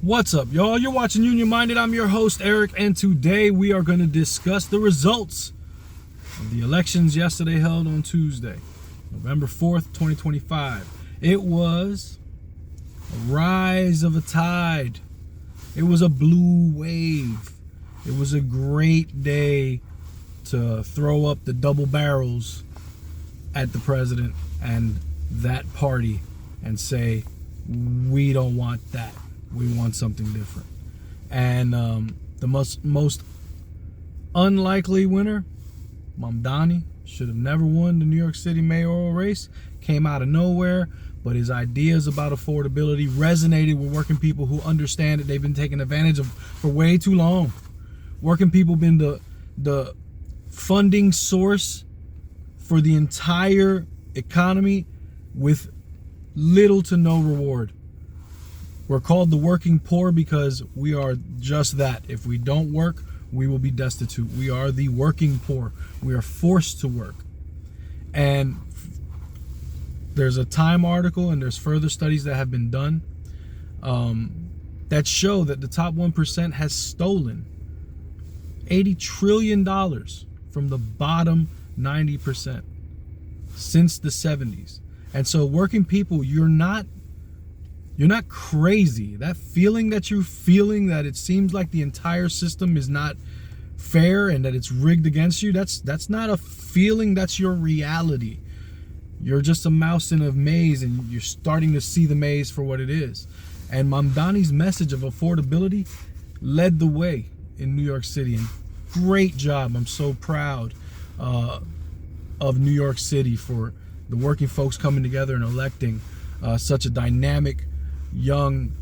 What's up, y'all? You're watching Union Minded. I'm your host, Eric, and today we are going to discuss the results of the elections yesterday held on Tuesday, November 4th, 2025. It was a rise of a tide. It was a blue wave. It was a great day to throw up the double barrels at the president and that party and say, we don't want that. We want something different. And the most unlikely winner, Mamdani, should have never won the New York City mayoral race, came out of nowhere, but his ideas about affordability resonated with working people who understand that they've been taken advantage of for way too long. Working people been the funding source for the entire economy with little to no reward. We're called the working poor because we are just that. If we don't work, we will be destitute. We are the working poor. We are forced to work. And there's a Time article and there's further studies that have been done that show that the top 1% has stolen $80 trillion from the bottom 90% since the 70s. And so working people, you're not crazy. That feeling that you're feeling, that it seems like the entire system is not fair and that it's rigged against you, that's not a feeling, that's your reality. You're just a mouse in a maze and you're starting to see the maze for what it is. And Mamdani's message of affordability led the way in New York City. And great job. I'm so proud of New York City for the working folks coming together and electing such a dynamic young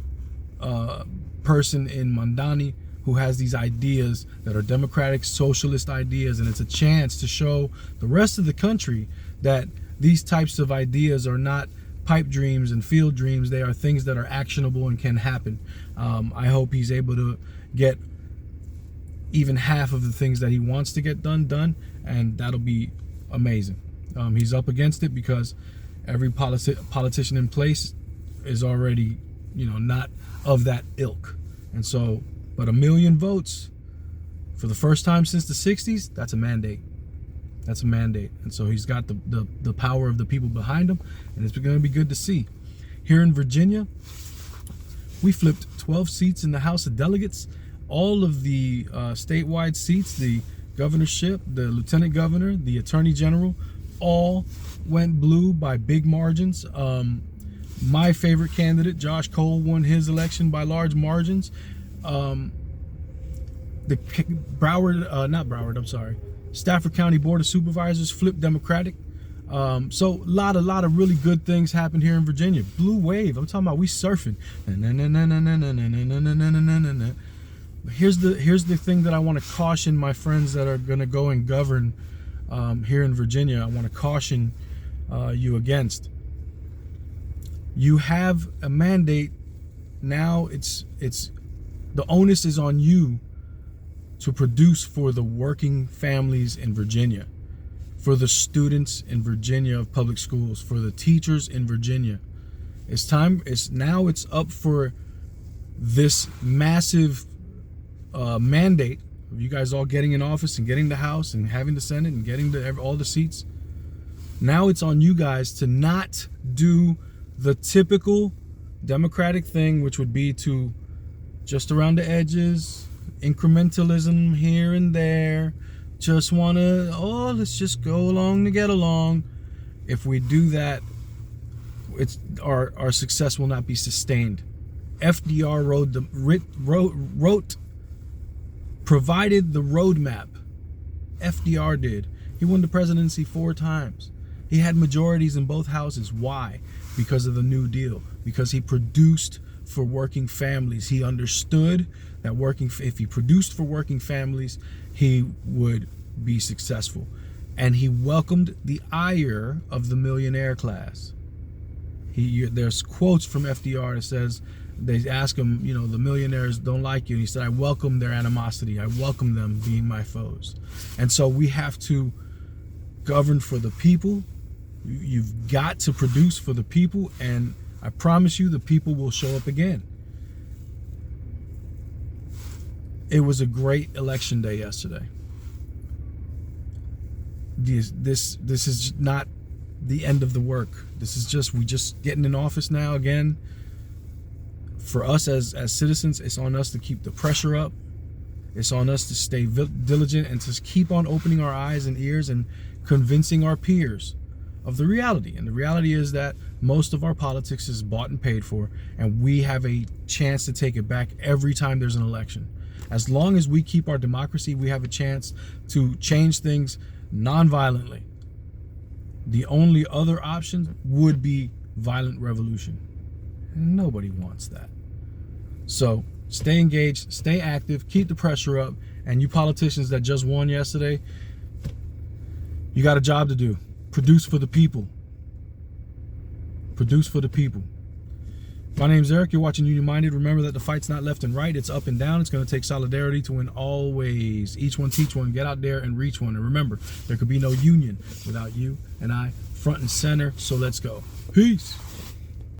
person in Mamdani who has these ideas that are democratic socialist ideas, and it's a chance to show the rest of the country that these types of ideas are not pipe dreams and field dreams. They are things that are actionable and can happen. I hope he's able to get even half of the things that he wants to get done, and that'll be amazing. He's up against it because every politician in place is already, not of that ilk. And so, but 1 million votes for the first time since the 60s, that's a mandate. That's a mandate. And so he's got the power of the people behind him, and it's going to be good to see. Here in Virginia, we flipped 12 seats in the House of Delegates. All of the statewide seats, the governorship, the lieutenant governor, the attorney general, all went blue by big margins. My favorite candidate, Josh Cole, won his election by large margins. Stafford County Board of Supervisors flipped Democratic. So a lot of really good things happened here in Virginia. Blue wave. I'm talking about we surfing. Here's the thing that I want to caution my friends that are going to go and govern here in Virginia. I want to caution you against. You have a mandate now. It's the onus is on you to produce for the working families in Virginia, for the students in Virginia of public schools, for the teachers in Virginia. It's up for this massive mandate of you guys all getting in office and getting the House and having the Senate and getting all the seats. Now it's on you guys to not do the typical Democratic thing, which would be to just around the edges, incrementalism here and there, just want to, let's just go along to get along. If we do that, our success will not be sustained. FDR provided the roadmap. FDR did. He won the presidency 4 times. He had majorities in both houses. Why? Because of the New Deal. Because he produced for working families. He understood that if he produced for working families, he would be successful. And he welcomed the ire of the millionaire class. There's quotes from FDR that says, they ask him, the millionaires don't like you. And he said, I welcome their animosity. I welcome them being my foes. And so we have to govern for the people. You've got to produce for the people, and I promise you the people will show up again. It was a great election day yesterday. This is not the end of the work. This is just, we just getting in office now again. For us as citizens, it's on us to keep the pressure up. It's on us to stay diligent and to keep on opening our eyes and ears and convincing our peers of the reality. And the reality is that most of our politics is bought and paid for, and we have a chance to take it back every time there's an election. As long as we keep our democracy, we have a chance to change things non-violently. The only other option would be violent revolution. And nobody wants that. So stay engaged, stay active, keep the pressure up. And you politicians that just won yesterday, you got a job to do. Produce for the people. Produce for the people. My name's Eric. You're watching Union Minded. Remember that the fight's not left and right. It's up and down. It's going to take solidarity to win always. Each one teach one. Get out there and reach one. And remember, there could be no union without you and I front and center. So let's go. Peace.